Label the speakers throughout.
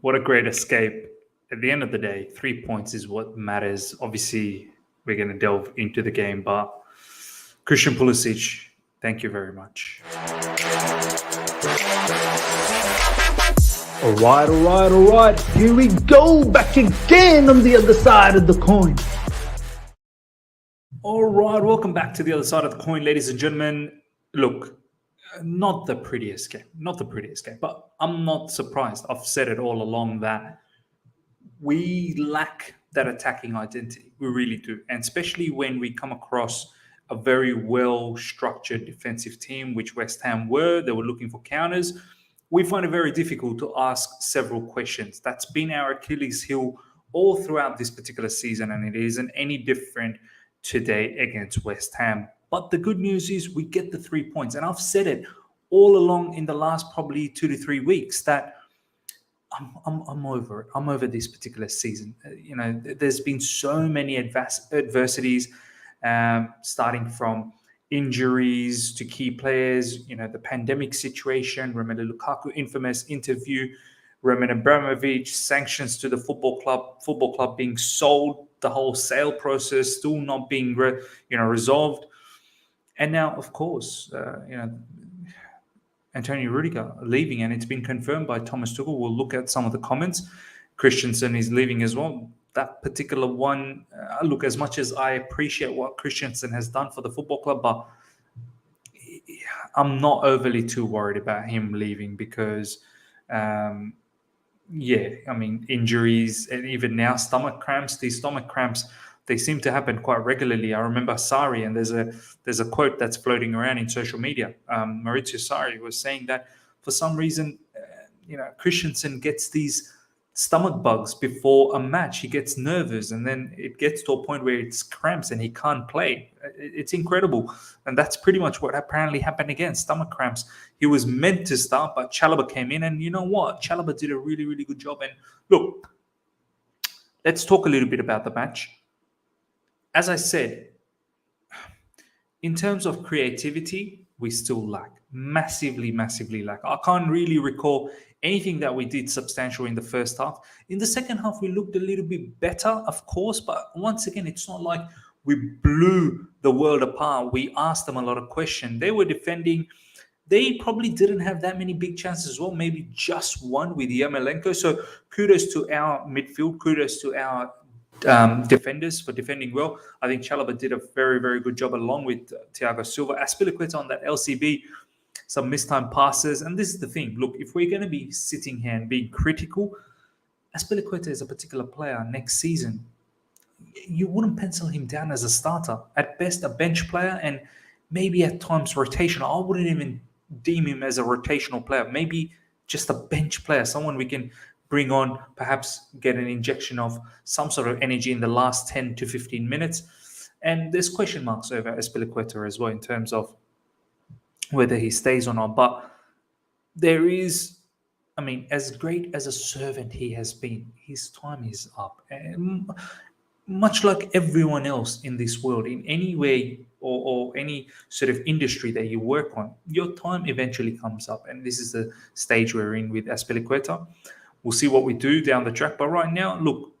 Speaker 1: What a great escape. At the end of the day, 3 points is what matters. Obviously, we're going to delve into the game, but Christian Pulisic, thank you very much.
Speaker 2: All right. Here we go, back again on the other side of the coin.
Speaker 1: All right, welcome back to the other side of the coin, ladies and gentlemen. Look, not the prettiest game, but I'm not surprised. I've said it all along that we lack that attacking identity. We really do. And especially when we come across a very well structured defensive team, which West Ham were, they were looking for counters. We find it very difficult to ask several questions. That's been our Achilles heel all throughout this particular season, and it isn't any different today against West Ham. But the good news is we get the 3 points. And I've said it all along in the last probably 2 to 3 weeks that I'm over it. I'm over this particular season. There's been so many adversities, starting from injuries to key players. The pandemic situation, Romelu Lukaku infamous interview, Roman Abramovich sanctions to the football club being sold, the whole sale process still not being resolved, and now of course Antonio Rudiger leaving, and it's been confirmed by Thomas Tuchel. We'll look at some of the comments. Christensen is leaving as well. That particular one, look, as much as I appreciate what Christensen has done for the football club, but I'm not overly too worried about him leaving because, injuries and even now stomach cramps. These stomach cramps, they seem to happen quite regularly. I remember Sarri, and there's a quote that's floating around in social media. Maurizio Sarri was saying that for some reason, Christensen gets these stomach bugs before a match. He gets nervous, and then it gets to a point where it's cramps and he can't play. It's incredible, and that's pretty much what apparently happened again. Stomach cramps. He was meant to start, but Chalobah came in, and you know what? Chalobah did a really, really good job. And look, let's talk a little bit about the match. As I said, in terms of creativity, we still lack. Massively lack. I can't really recall anything that we did substantial in the first half. In the second half, we looked a little bit better, of course, but once again, it's not like we blew the world apart. We asked them a lot of questions. They were defending. They probably didn't have that many big chances as well, maybe just one with Yarmolenko. So kudos to our midfield, kudos to our defenders for defending well. I think Chalobah did a very, very good job along with Thiago Silva. Azpilicueta on that LCB, some mistimed passes. And this is the thing. Look, if we're going to be sitting here and being critical, Azpilicueta is a particular player next season. You wouldn't pencil him down as a starter. At best, a bench player, and maybe at times rotational. I wouldn't even deem him as a rotational player. Maybe just a bench player, someone we can bring on, perhaps get an injection of some sort of energy in the last 10 to 15 minutes. And there's question marks over Azpilicueta as well in terms of whether he stays or not. But there is, as great as a servant he has been, his time is up. And much like everyone else in this world, in any way or any sort of industry that you work on, your time eventually comes up. And this is the stage we're in with Azpilicueta. We'll see what we do down the track. But right now, look,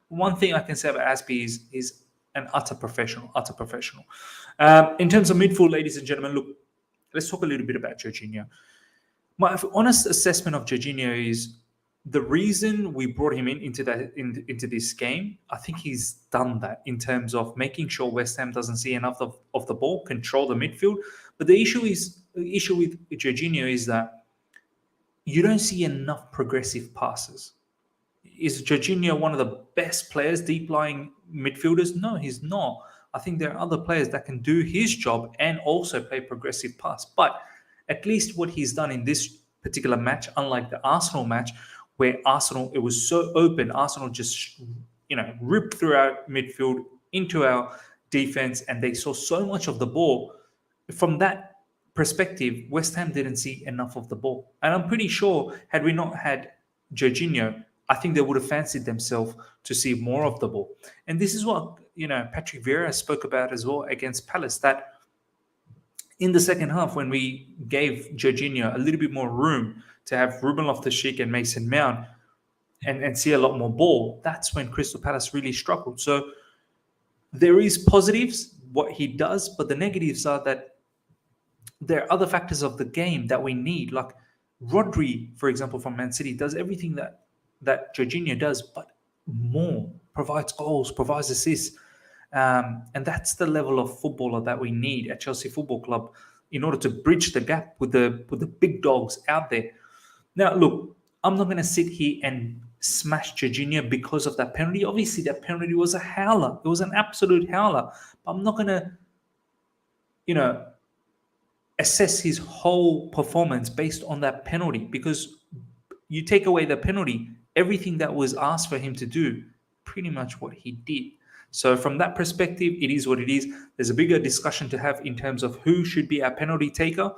Speaker 1: one thing I can say about Aspi is an utter professional. In terms of midfield, ladies and gentlemen, look, let's talk a little bit about Jorginho. My honest assessment of Jorginho is the reason we brought him into this game. I think he's done that in terms of making sure West Ham doesn't see enough of the ball, control the midfield. But the issue with Jorginho is that you don't see enough progressive passes. Is Jorginho one of the best players, deep-lying midfielders? No, he's not. I think there are other players that can do his job and also play progressive pass. But at least what he's done in this particular match, unlike the Arsenal match, where Arsenal, it was so open, Arsenal just, ripped through our midfield into our defense, and they saw so much of the ball. From that perspective, West Ham didn't see enough of the ball. And I'm pretty sure had we not had Jorginho, I think they would have fancied themselves to see more of the ball. And this is what, Patrick Vieira spoke about as well against Palace, that in the second half, when we gave Jorginho a little bit more room to have Ruben Loftus-Cheek and Mason Mount, and see a lot more ball, that's when Crystal Palace really struggled. So there is positives, what he does, but the negatives are that there are other factors of the game that we need. Like Rodri, for example, from Man City, does everything that Jorginho does, but more, provides goals, provides assists. And that's the level of footballer that we need at Chelsea Football Club in order to bridge the gap with the big dogs out there. Now, look, I'm not going to sit here and smash Jorginho because of that penalty. Obviously, that penalty was a howler. It was an absolute howler. But I'm not going to, you know, assess his whole performance based on that penalty, because you take away the penalty, everything that was asked for him to do, pretty much what he did. So from that perspective, it is what it is. There's a bigger discussion to have in terms of who should be our penalty taker.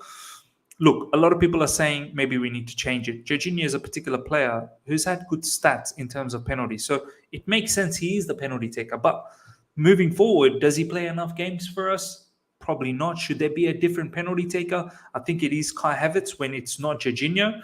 Speaker 1: Look, a lot of people are saying maybe we need to change it. Jorginho is a particular player who's had good stats in terms of penalties. So it makes sense he is the penalty taker. But moving forward, does he play enough games for us? Probably not. Should there be a different penalty taker? I think it is Kai Havertz when it's not Jorginho.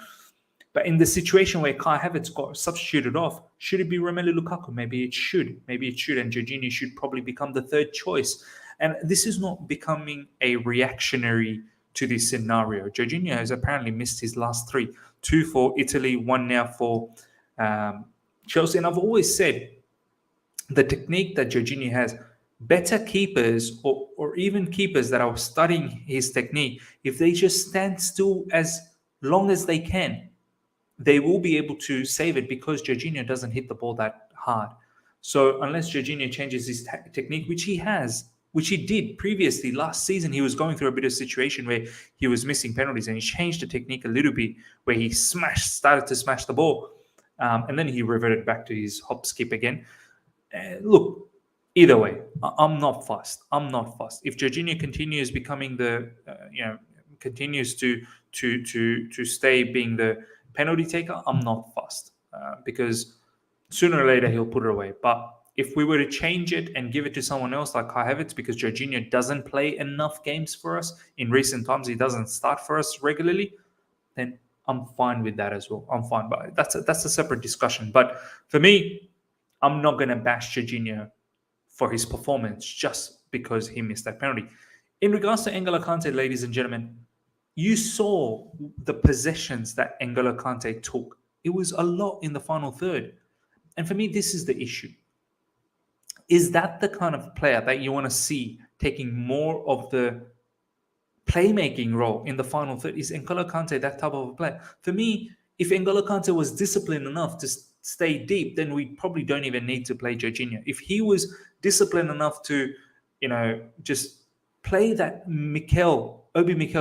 Speaker 1: But in the situation where Kai Havertz got substituted off, should it be Romelu Lukaku? Maybe it should. Maybe it should. And Jorginho should probably become the third choice. And this is not becoming a reactionary to this scenario. Jorginho has apparently missed his last 3. 2 for Italy, 1 now for Chelsea. And I've always said the technique that Jorginho has, better keepers or even keepers that are studying his technique, if they just stand still as long as they can, they will be able to save it because Jorginho doesn't hit the ball that hard. So unless Jorginho changes his technique, which he has, which he did previously last season, he was going through a bit of situation where he was missing penalties and he changed the technique a little bit where he started to smash the ball. And then he reverted back to his hop skip again. Look, either way, I'm not fussed. I'm not fussed. If Jorginho continues becoming continues to stay being the penalty taker, I'm not fussed because sooner or later he'll put it away. But if we were to change it and give it to someone else like Kai Havertz, because Jorginho doesn't play enough games for us in recent times, he doesn't start for us regularly, then I'm fine with that as well. I'm fine, but that's a separate discussion. But for me, I'm not going to bash Jorginho for his performance just because he missed that penalty. In regards to N'Golo Kante, ladies and gentlemen, you saw the possessions that N'Golo Kante took. It was a lot in the final third. And for me, this is the issue. Is that the kind of player that you want to see taking more of the playmaking role in the final third? Is N'Golo Kante that type of a player? For me, if N'Golo Kante was disciplined enough to stay deep, then we probably don't even need to play Jorginho. If he was disciplined enough to, just play that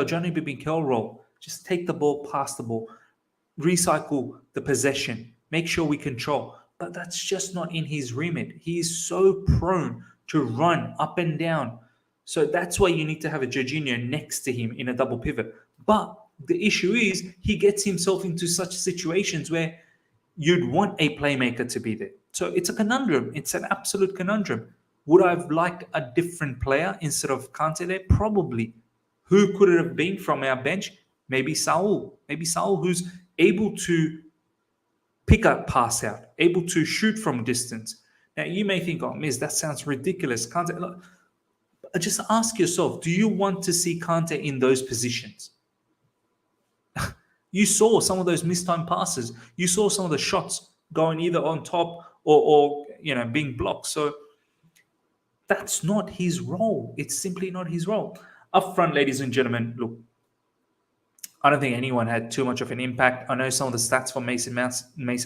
Speaker 1: Johnny Mikel role, just take the ball, pass the ball, recycle the possession, make sure we control. But that's just not in his remit. He is so prone to run up and down. So that's why you need to have a Jorginho next to him in a double pivot. But the issue is he gets himself into such situations where you'd want a playmaker to be there. So it's a conundrum. It's an absolute conundrum. Would I have liked a different player instead of Kante there? Probably. Who could it have been from our bench? Maybe Saul. Maybe Saul, who's able to pick up, pass out, able to shoot from distance. Now, you may think, oh, Miz, that sounds ridiculous. Kante, look, just ask yourself, do you want to see Kante in those positions? You saw some of those mistimed passes. You saw some of the shots going either on top or being blocked. So that's not his role. It's simply not his role. Up front, ladies and gentlemen, look, I don't think anyone had too much of an impact. I know some of the stats for Mason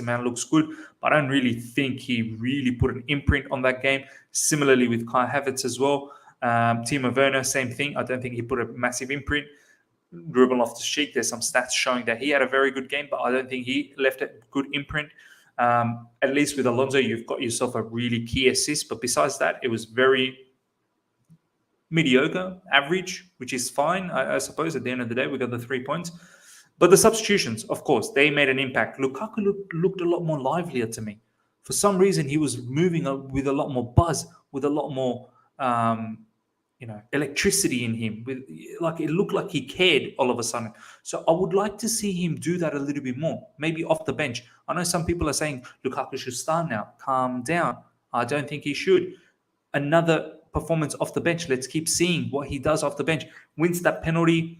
Speaker 1: Mount looks good, but I don't really think he really put an imprint on that game. Similarly with Kai Havertz as well. Timo Werner, same thing. I don't think he put a massive imprint. Ruben Loftus-Cheek, there's some stats showing that he had a very good game, but I don't think he left a good imprint. At least with Alonso, you've got yourself a really key assist. But besides that, it was very mediocre, average, which is fine. I suppose at the end of the day, we got the 3 points. But the substitutions, of course, they made an impact. Lukaku looked a lot more livelier to me. For some reason, he was moving with a lot more buzz, with a lot more, electricity in him. With like it looked like he cared all of a sudden. So I would like to see him do that a little bit more, maybe off the bench. I know some people are saying Lukaku should start now. Calm down. I don't think he should. Another performance off the bench. Let's keep seeing what he does off the bench. Wins that penalty,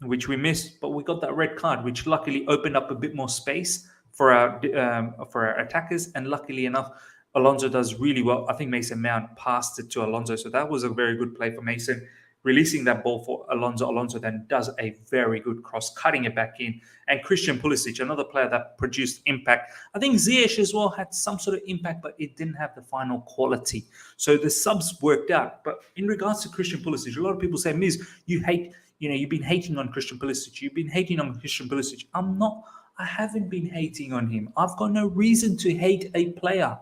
Speaker 1: which we missed, but we got that red card, which luckily opened up a bit more space for our attackers. And luckily enough, Alonso does really well. I think Mason Mount passed it to Alonso, so that was a very good play for Mason, releasing that ball for Alonso. Alonso then does a very good cross, cutting it back in. And Christian Pulisic, another player that produced impact. I think Ziyech as well had some sort of impact, but it didn't have the final quality. So the subs worked out. But in regards to Christian Pulisic, a lot of people say, Miz, you've been hating on Christian Pulisic. You've been hating on Christian Pulisic. I haven't been hating on him. I've got no reason to hate a player.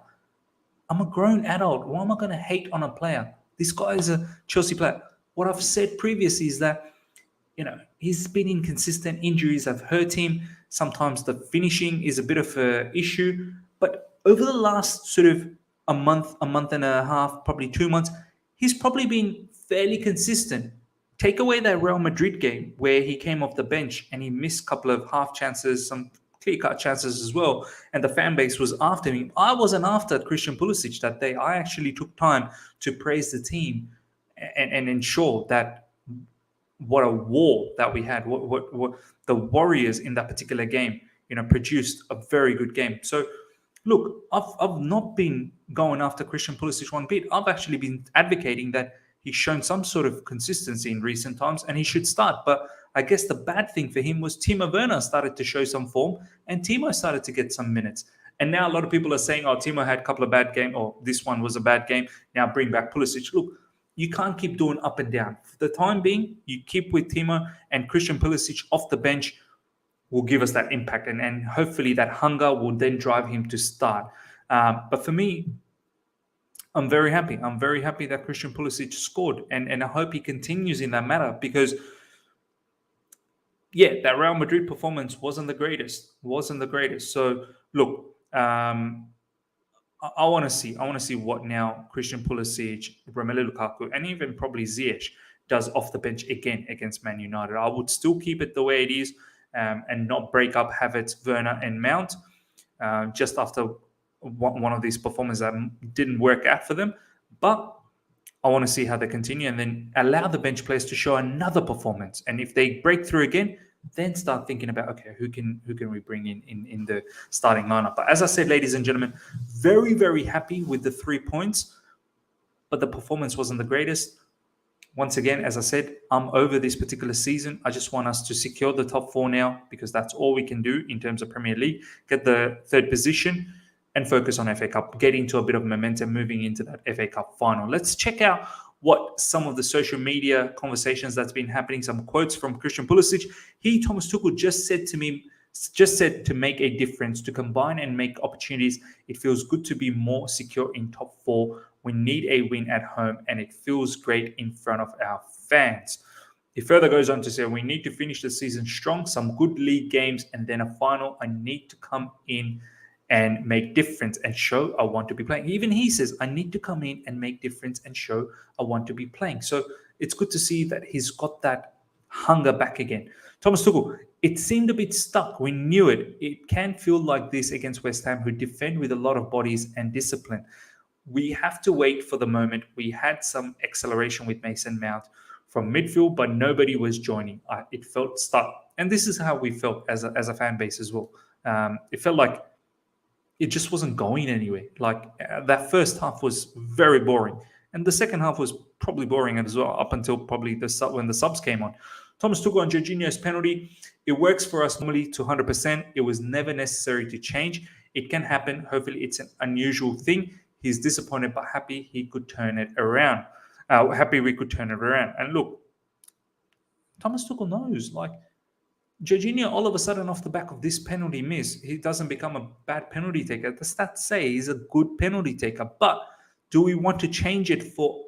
Speaker 1: I'm a grown adult. Why am I going to hate on a player? This guy is a Chelsea player. What I've said previously is that, he's been inconsistent. Injuries have hurt him. Sometimes the finishing is a bit of an issue. But over the last sort of a month and a half, probably 2 months, he's probably been fairly consistent. Take away that Real Madrid game where he came off the bench and he missed a couple of half chances, some clear-cut chances as well, and the fan base was after him. I wasn't after Christian Pulisic that day. I actually took time to praise the team and ensure that what a war that we had, what the Warriors in that particular game, produced a very good game. So, look, I've not been going after Christian Pulisic one bit. I've actually been advocating that he's shown some sort of consistency in recent times and he should start. But I guess the bad thing for him was Timo Werner started to show some form and Timo started to get some minutes. And now a lot of people are saying, Timo had a couple of bad games, or this one was a bad game. Now bring back Pulisic. Look, you can't keep doing up and down. For the time being, you keep with Timo, and Christian Pulisic off the bench will give us that impact. And hopefully that hunger will then drive him to start. But for me, I'm very happy. I'm very happy that Christian Pulisic scored. And I hope he continues in that matter because, that Real Madrid performance wasn't the greatest. So, look, I want to see what now Christian Pulisic, Romelu Lukaku, and even probably Ziyech does off the bench again against Man United. I would still keep it the way it is and not break up Havertz, Werner, and Mount just after one of these performances that didn't work out for them. But I want to see how they continue and then allow the bench players to show another performance. And if they break through again, then start thinking about, okay, who can we bring in the starting lineup. But as I said, ladies and gentlemen, very, very happy with the 3 points, but the performance wasn't the greatest. Once again, as I said, I'm over this particular season. I just want us to secure the top 4 now because that's all we can do in terms of Premier League, get the 3rd position and focus on FA Cup, get into a bit of momentum moving into that FA Cup final. Let's check out what some of the social media conversations that's been happening, some quotes from Christian Pulisic. Thomas Tuchel just said to make a difference, to combine and make opportunities. It feels good to be more secure in top 4. We need a win at home and it feels great in front of our fans. He further goes on to say, we need to finish the season strong, some good league games and then a final. I need to come in and make difference and show I want to be playing. Even he says, I need to come in and make difference and show I want to be playing. So it's good to see that he's got that hunger back again. Thomas Tuchel, it seemed a bit stuck. We knew it. It can feel like this against West Ham, who defend with a lot of bodies and discipline. We have to wait for the moment. We had some acceleration with Mason Mount from midfield, but nobody was joining. It felt stuck. And this is how we felt as a fan base as well. It felt like it just wasn't going anywhere. That first half was very boring. And the second half was probably boring as well, up until probably when the subs came on. Thomas Tuchel on Jorginho's penalty. It works for us normally to 100%. It was never necessary to change. It can happen. Hopefully it's an unusual thing. He's disappointed, but happy he could turn it around. Happy we could turn it around. And look, Thomas Tuchel knows, Jorginho, all of a sudden, off the back of this penalty miss, he doesn't become a bad penalty taker. The stats say he's a good penalty taker. But do we want to change it for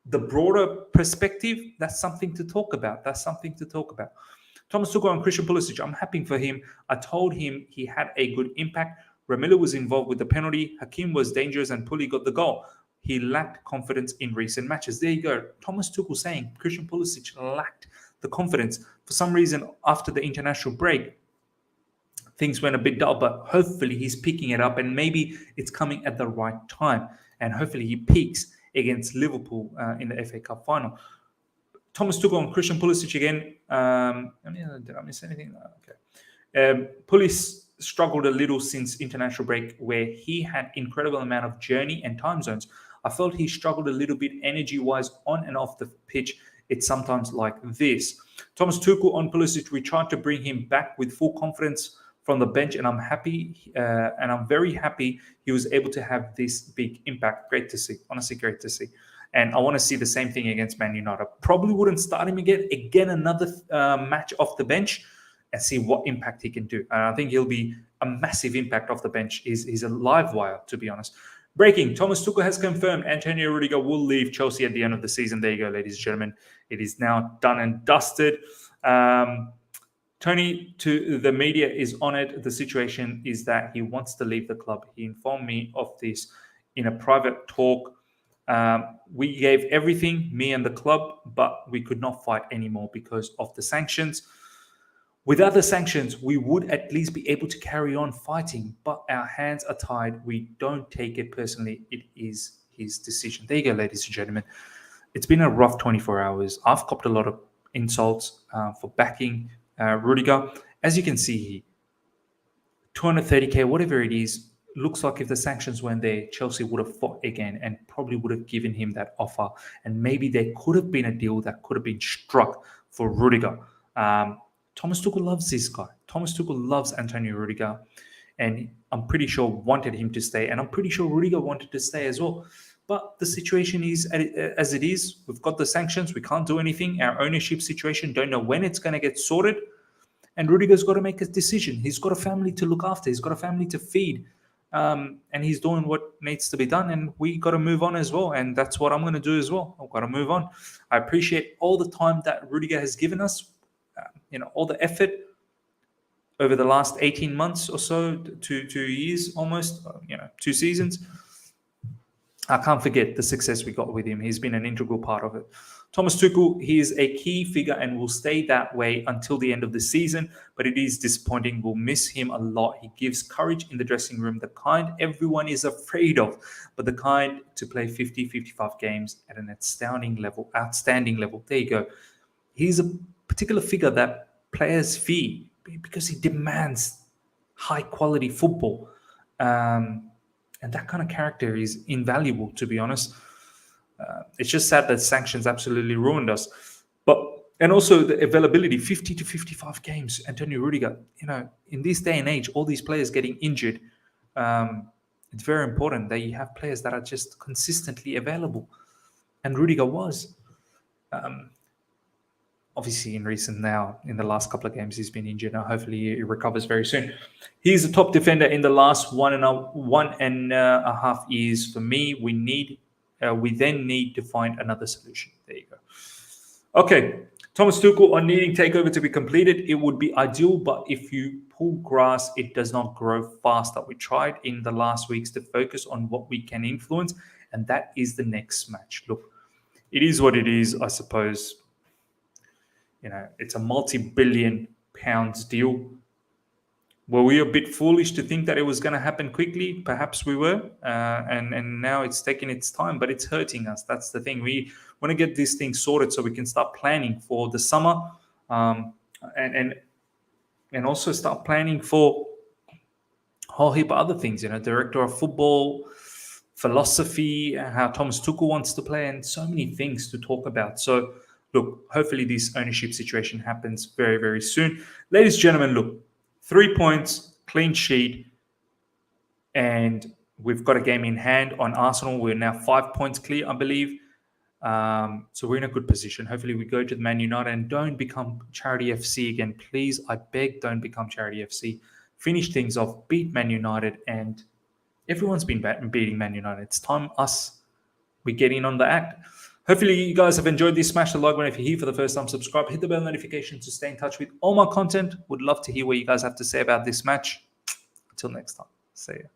Speaker 1: the broader perspective? That's something to talk about. Thomas Tuchel and Christian Pulisic, I'm happy for him. I told him he had a good impact. Romelu was involved with the penalty. Hakim was dangerous and Puli got the goal. he lacked confidence in recent matches. There you go. Thomas Tuchel saying Christian Pulisic lacked the confidence. For some reason, after the international break, things went a bit dull, but hopefully he's picking it up and maybe it's coming at the right time. And hopefully he peaks against Liverpool in the FA Cup final. Thomas Tuchel and Christian Pulisic again. Did I miss anything? Okay. Pulisic struggled a little since international break where he had incredible amount of journey and time zones. I felt he struggled a little bit energy-wise on and off the pitch. It's sometimes like this. Thomas Tuchel on Pulisic, we tried to bring him back with full confidence from the bench, and I'm happy, and I'm very happy he was able to have this big impact. Great to see, honestly, great to see. And I want to see the same thing against Man United. Probably wouldn't start him again another match off the bench, and see what impact he can do. And I think he'll be a massive impact off the bench. He's a live wire, to be honest. Breaking, Thomas Tuchel has confirmed Antonio Rudiger will leave Chelsea at the end of the season. There you go, ladies and gentlemen. It is now done and dusted. Tony, to the media, is on it. The situation is that he wants to leave the club. He informed me of this in a private talk. We gave everything, me and the club, but we could not fight anymore because of the sanctions. Without the sanctions, we would at least be able to carry on fighting, but our hands are tied. We don't take it personally. It is his decision. There you go, ladies and gentlemen. It's been a rough 24 hours. I've copped a lot of insults for backing Rudiger. As you can see here, 230k, whatever it is, looks like if the sanctions weren't there, Chelsea would have fought again and probably would have given him that offer. And maybe there could have been a deal that could have been struck for Rudiger. Thomas Tuchel loves this guy. Thomas Tuchel loves Antonio Rudiger. And I'm pretty sure wanted him to stay. And I'm pretty sure Rudiger wanted to stay as well. But the situation is as it is. We've got the sanctions. We can't do anything. Our ownership situation, don't know when it's going to get sorted. And Rudiger's got to make a decision. He's got a family to look after. He's got a family to feed. And he's doing what needs to be done. And we got to move on as well. And that's what I'm going to do as well. I've got to move on. I appreciate all the time that Rudiger has given us. All the effort over the last 18 months or so, 2 years almost, 2 seasons. I can't forget the success we got with him. He's been an integral part of it. Thomas Tuchel, he is a key figure and will stay that way until the end of the season, but it is disappointing. We'll miss him a lot. He gives courage in the dressing room, the kind everyone is afraid of, but the kind to play 50, 55 games at an outstanding level. There you go. He's a particular figure that players fear because he demands high quality football. And that kind of character is invaluable, to be honest. It's just sad that sanctions absolutely ruined us. And also the availability, 50 to 55 games, Antonio Rudiger. In this day and age, all these players getting injured, it's very important that you have players that are just consistently available. And Rudiger was. Obviously, in the last couple of games, he's been injured. Now, hopefully, he recovers very soon. He's a top defender in the last one and a half years. For me, we then need to find another solution. There you go. Okay, Thomas Tuchel on needing Takeover to be completed. It would be ideal, but if you pull grass, it does not grow faster. We tried in the last weeks to focus on what we can influence, and that is the next match. Look, it is what it is, I suppose. It's a multi-billion pounds deal. Were we a bit foolish to think that it was going to happen quickly? Perhaps we were. And now it's taking its time, but it's hurting us. That's the thing. We want to get this thing sorted so we can start planning for the summer and also start planning for a whole heap of other things, director of football, philosophy, how Thomas Tuchel wants to play, and so many things to talk about. So, look, hopefully this ownership situation happens very, very soon. Ladies and gentlemen, look, 3 points, clean sheet, and we've got a game in hand on Arsenal. We're now 5 points clear, I believe. So we're in a good position. Hopefully we go to the Man United and don't become Charity FC again. Please, I beg, don't become Charity FC. Finish things off, beat Man United, and everyone's been beating Man United. It's time we get in on the act. Hopefully you guys have enjoyed this. Smash the like button if you're here for the first time. Subscribe, hit the bell notification to stay in touch with all my content. Would love to hear what you guys have to say about this match. Until next time, see ya.